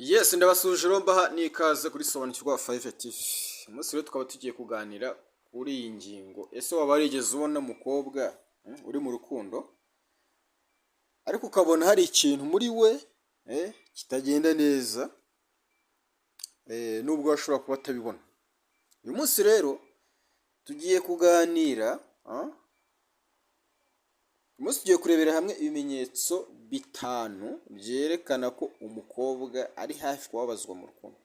Yes, ndabasuje rombaha nikaze kuri Sobanukirwa 5 TV. Umunsi rero tukaba tugiye kuganira kuri iyi ngingo. Ese waba warigeze ubona umukobwa uri mu rukundo ariko ukabona hari ikintu muri we kitagenda neza, nubwo ashobora kuba atabibona. Uyu munsi rero tugiye kuganira, tugiye kurebera hamwe ibimenyetso bitanu byerekana ko umukobwa ari hafi kubabazwa mu rukundo,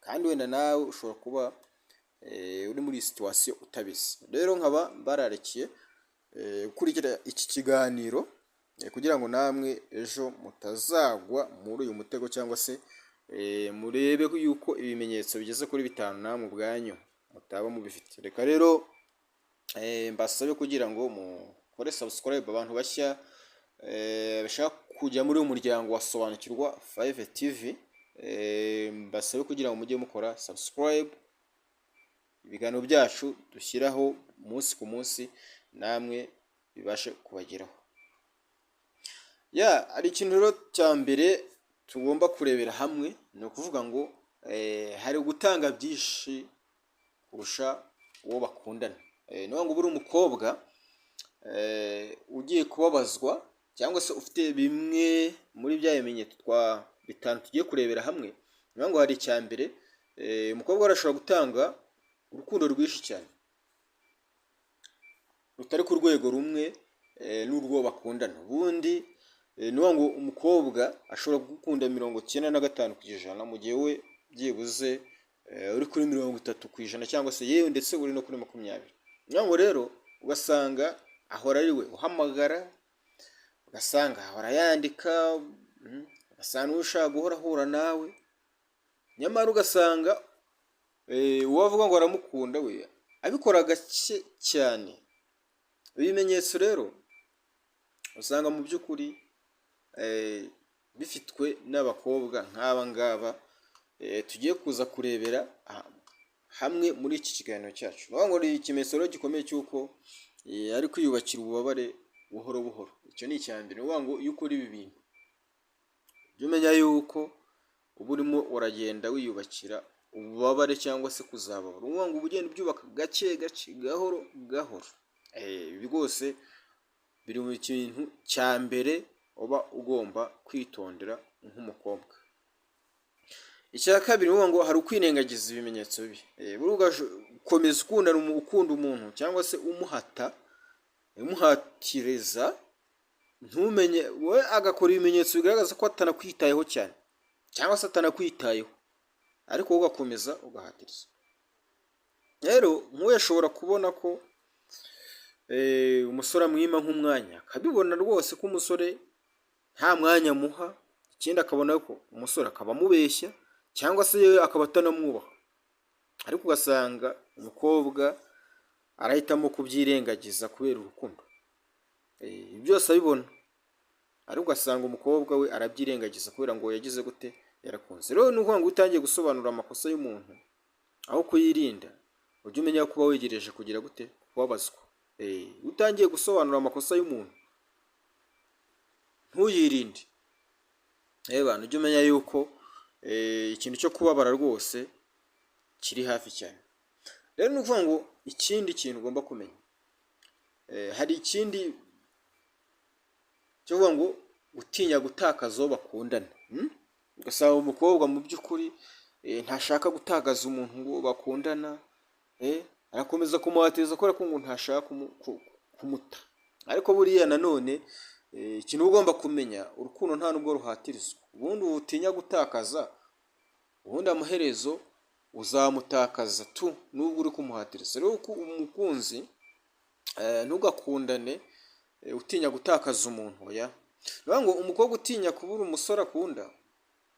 kandi wenda nawe ushobora kuba uri muri situation utabizi. Rero nkaba bararekiye gukurikira iki kiganiro kugira ngo namwe ejo mutazagwa muri uyu mutego, cyangwa se murebe yuko ibimenyetso bigeze kuri bitanu namwe ubwanyu mutaba mubifite. Reka rero mbasabe kugira ngo kore subscribe abantu bashya bashaka kujya muri uyu muryango wa Sobanukirwa 5 TV, mbasabe kugira ngo mujye mukora subscribe. Ibiganiro byacu dushyiraho umunsi ku munsi namwe bibashe kubageraho. Ari ikintu rero cya mbere tugomba kurebera hamwe, ni ukuvuga ngo hari gutanga byinshi kurusha uwo bakundana. Niyo ngo buri umukobwa ugiye kubabazwa cyangwa se ufite bimwe muri bya bimenyetso bitanu tugiye kurebera hamwe. Niyo ngo hari icya mbere, umukobwa arashobora gutanga urukundo rwinshi cyane rutari ku rwego rumwe n'urwo bakundana. Ubundi niyo ngo umukobwa ashobora gukunda 95% mu gihe we byibuze uri kuri 30% cyangwa se yewe ndetse uri no kuri 20%. Niyo ngo rero ugasanga ahora ari we uhamagara, ugasanga ahora yandika, ugasanga ushaka guhora ahura nawe, nyamara ugasanga uwavuga ngo aramukunda we abikora gake cyane. Ibimenyetso rero usanga mu by'ukuri bifitwe n'abakobwa nk'aba ngaba tugiye kuza kurebera hamwe muri iki kiganiro cyacu. Niyo ngo ikimenyetso rero gikomeye cy'uko ari kwiyubakira ububabare buhoro buhoro. Icyo ni icya mbere. Niyo ngo iyo ukora ibi bintu jya umenya yuko uba urimo uragenda wiyubakira ububabare cyangwa se kuzababara. Niyo ngo uba ugenda ubyubaka gake gake, gahoro gahoro. Ibi rwose biri mu kintu cya mbere uba ugomba kwitondera nk'umukobwa. Icya kabiri, niyo ngo hari ukwirengagiza ibimenyetso bibi. Ukomeza ukunda umuntu cyangwa se umuhatiriza, ntumenye we agakora ibimenyetso bigaragaza ko atanakwitayeho cyane cyangwa se atanakwitayeho, ariko wowe ugakomeza ugahatiriza. Rero nk'uyu ashobora kubona ko umusore amwima nk'umwanya, akabibona rwose ko umusore nta mwanya amuha. Ikindi akabona ko umusore akaba amubeshya cyangwa se yewe akaba atanamwubaha, ariko ugasanga umukobwa arahitamo kubyirengagiza kubera urukundo. Byose abibona, ariko ugasanga umukobwa we arabyirengagiza kubera ngo yagize gute, yarakunze. Rero ni ukuvuga ngo utangiye gusobanura amakosa y'umuntu aho kuyirinda, ujye umenya kuba wegereje kugira gute, kubabazwa. Utangiye gusobanura amakosa y'umuntu ntuyirinde, bantu ujye umenya yuko ikintu cyo kubabara rwose kiri hafi cyane. Rero ni ukuvuga ngo ikindi kintu ugomba kumenya, hari ikindi cyo kuvuga ngo gutinya gutakaza uwo bakundana. Ugasanga umukobwa mu by'ukuri ntashaka gutakaza umuntu ngo bakundana, arakomeza kumuhatiriza kubera ko ngo ntashaka kumuta. Ariko buriya nanone ikintu ugomba kumenya, urukundo nta nubwo ruhatirizwa. Ubundi utinya gutakaza, ubundi amaherezo uzamutakaza nubwo uri kumuhatiriza. Rero umukunzi ntugakundane utinya gutakaza umuntu. Niyo ngo umukobwa utinya kubura umusore akunda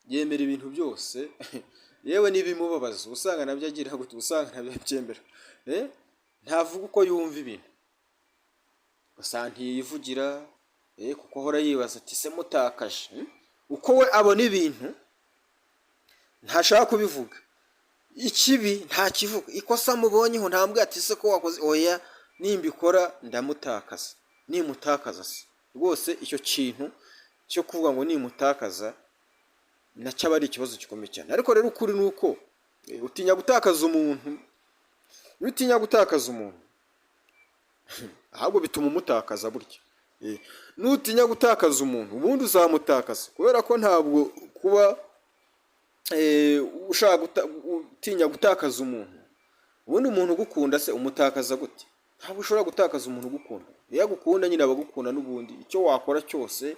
yemera ibintu byose yewe n'ibimubabaza usanga nabyo agira gute, usanga nabyo abyemera. Ntavuga uko yumva ibintu, usanga ntiyivugira kuko ahora yibaza ati se mutakaje. Uko we abona ibintu ntashaka kubivuga, ikibi ntakivuga, ikosa mubonyeho ntambwe ati se ko wakoze, oya nimbikora ndamutakaza, nimutakaza se rwose icyo kintu cyo kuvuga ngo nimutakaza nacyo aba ari ikibazo gikomeye cyane. Ariko rero ukuri ni uko utinya gutakaza umuntu, iyo utinya gutakaza umuntu ahubwo bituma umutakaza burya. Nutinya gutakaza umuntu ubundi uzamutakaza, kubera ko ntabwo kuba ushaka utinya gutakaza umuntu, ubundi umuntu ugukunda se umutakaza gute? Ntabwo ushobora gutakaza umuntu ugukunda. Iyo agukunda nyine abagukunda n'ubundi, icyo wakora cyose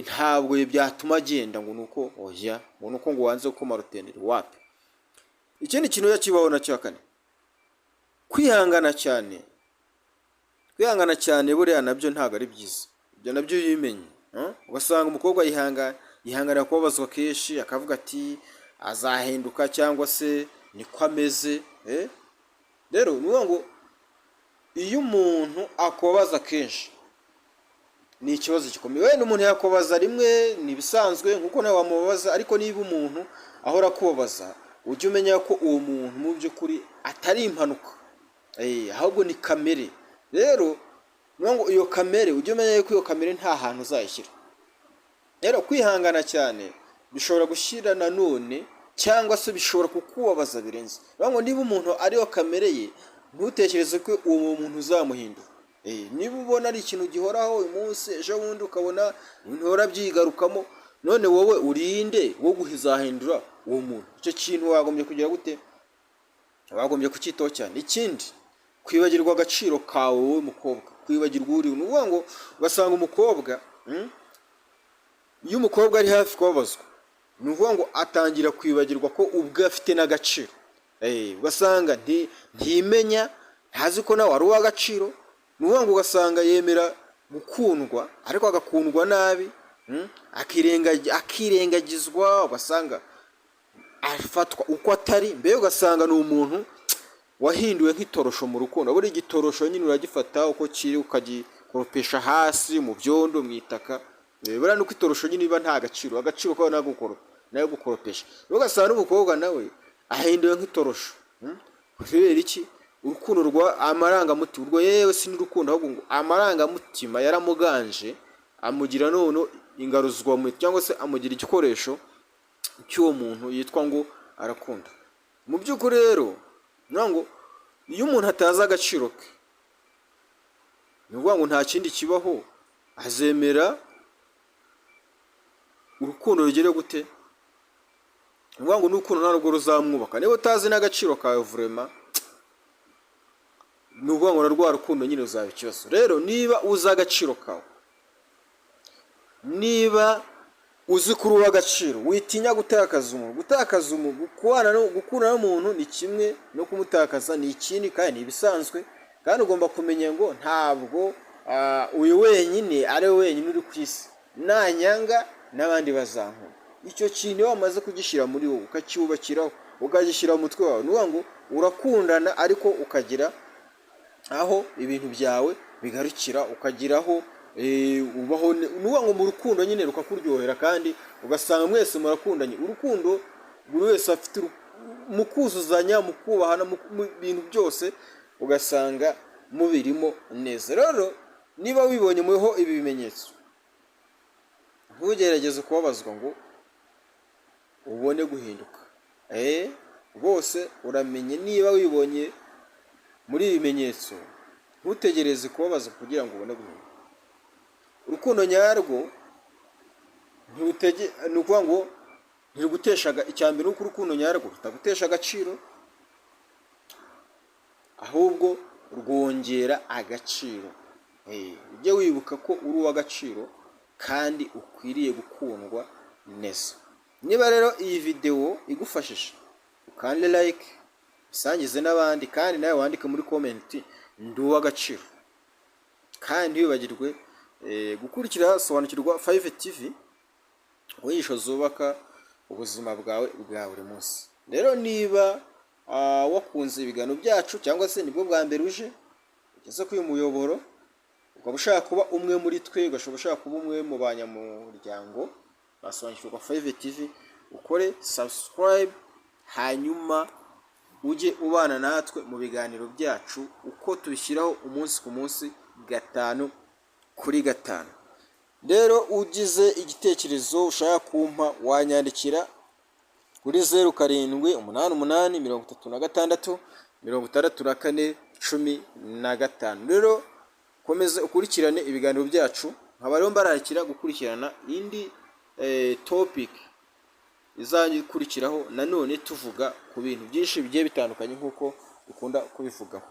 ntabwo byatuma agenda ngo nuko oya, ngo nuko ngo wanze gukoma ruteneri wapi. Ikindi kintu yakibaho na cya kane, kwihangana cyane. Kwihangana cyane buriya nabyo ntabwo ari byiza, ibyo nabyo yimenye. Ugasanga umukobwa yihanganira kubabazwa kenshi, akavuga ati azahinduka cyangwa se niko ameze. Rero ni ngo iyo umuntu akobaza kenshi ni ikibazo gikomeye. Wenda umuntu yakobaza rimwe ni ibisanzwe nkuko nawe wamubabaza, ariko niba umuntu ahora akubabaza ujye umenya ko uwo muntu mu by'ukuri atari impanuka, ahubwo ni kamere. Rero ngo iyo kamere ujye umenya ko iyo kamere nta hantu uzayishyira. Rero kwihangana cyane bishobora gushyira nanone cyangwa se bishobora kukubabaza birenze. Ngo niba umuntu ariyo kamere ye, ntutekereze ko uwo muntu uzamuhindura. Niba ubona ari ikintu gihoraho uyu munsi, ejo bundi ukabona ibintu bihora byigarukamo, none wowe urinde wo guhizahindura uwo muntu. Icyo kintu wagombye kugira gute? Wagombye kucyitaho cyane. Ikindi, kwibagirwa agaciro kawe wowe mukobwa, kwibagirwa uri. Ni ukuvuga ngo ugasanga umukobwa, iyo umukobwa ari hafi kubabazwa, ni ukuvuga ngo atangira kwibagirwa ko ubwe afite n'agaciro. Ugasanga ntimenya, ntazi ko nawe ari uw'agaciro. Ni ukuvuga ngo ugasanga yemera gukundwa ariko agakundwa nabi, akirengagizwa, ugasanga afatwa uko atari. Mbere ugasanga ni umuntu wahinduwe nk'itorosho mu rukundo. Buri gitorosho nyine uragifata uko kiri ukagikoropesha hasi mu byondo, mu itaka. Buriya nuko itorosho nyine iba nta gaciro, agaciro kawe nayo gukoropesha. Ugasanga n'umukobwa nawe ahinduwe nk'itorosho. Kubera iki? Urukundo rwa amarangamutima, urwo yewe si n'urukundo ahubwo ngo amarangamutima yaramuganje, amugira none ingaruzwa mu cyangwa se amugira igikoresho cy'uwo muntu yitwa ngo arakunda. Mu by'ukuri rero ngo iyo umuntu atazi agaciro ke, ni ukuvuga ngo nta kindi kibaho, azemera urukundo rugere gute? Ni ukuvuga ngo n'urukundo ntabwo ruzamwubaka. Niba utazi n'agaciro kawe vraiment, ni ukuvuga ngo na rwa rukundo nyine ruzaba ikibazo. Rero niba uzi agaciro kawe, niba uzi kuri uw'agaciro, witinya gutakaza umuntu. Gutakaza umuntu, gukundana n'umuntu ni kimwe, no kumutakaza ni ikindi, kandi ni ibisanzwe. Kandi ugomba kumenya ngo ntabwo uyu wenyine ari we wenyine uri ku isi, nanyanga n'abandi bazankunda. Icyo kintu iyo wamaze kugishyira muri wowe, ukacyubakiraho, ukagishyira mu mutwe wawe, ni ukuvuga ngo urakundana ariko ukagira aho ibintu byawe bigarukira, ukagiraho ubaho. Ni ukuvuga ngo mu rukundo nyine rukakuryohera, kandi ugasanga mwese murakundanye. Urukundo buri wese afite mu kuzuzanya, mu kubahana, mu bintu byose ugasanga mubirimo neza. Rero niba wibonye muho ibi bimenyetso, ntugerageze kubabazwa ngo ubone guhinduka. Rwose uramenye, niba wibonye muri ibi bimenyetso, ntutegereze kubabaza kugira ngo ubone guhinduka. Urukundo nyarwo ni ukuvuga ngo ntiruguteshaga. Icyambere nuko urukundo nyarwo rutagutesha agaciro, ahubwo rwongera agaciro. Ujye wibuka ko uri uw'agaciro kandi ukwiriye gukundwa neza. Niba rero iyi video igufashije, ukande like, usangize n'abandi, kandi nawe wandike muri comment ndi uw'agaciro. Kandi wibagirwe gukurikira Sobanukirwa 5 TV, inyigisho zubaka ubuzima bwawe bwa buri munsi. Rero niba wakunze ibiganiro byacu, cyangwa se nibwo bwa mbere uje ugeze kuri uyu muyoboro, ukaba ushaka kuba umwe muri twe, ugashobora ushaka kuba umwe mu banyamuryango Sobanukirwa 5 TV, ukore subscribe, hanyuma ujye ubana natwe mu biganiro byacu uko tubishyiraho umunsi ku munsi, 5 kuri 5. rero ugize igitekerezo ushaka kumpa wanyandikira kuri 0788366415. rero komeza ukurikirane ibiganiro byacu, nkaba rero mbarakira gukurikirana indi topic izakurikiraho nanone tuvuga ku bintu byinshi bigiye bitandukanye nk'uko dukunda kubivugaho.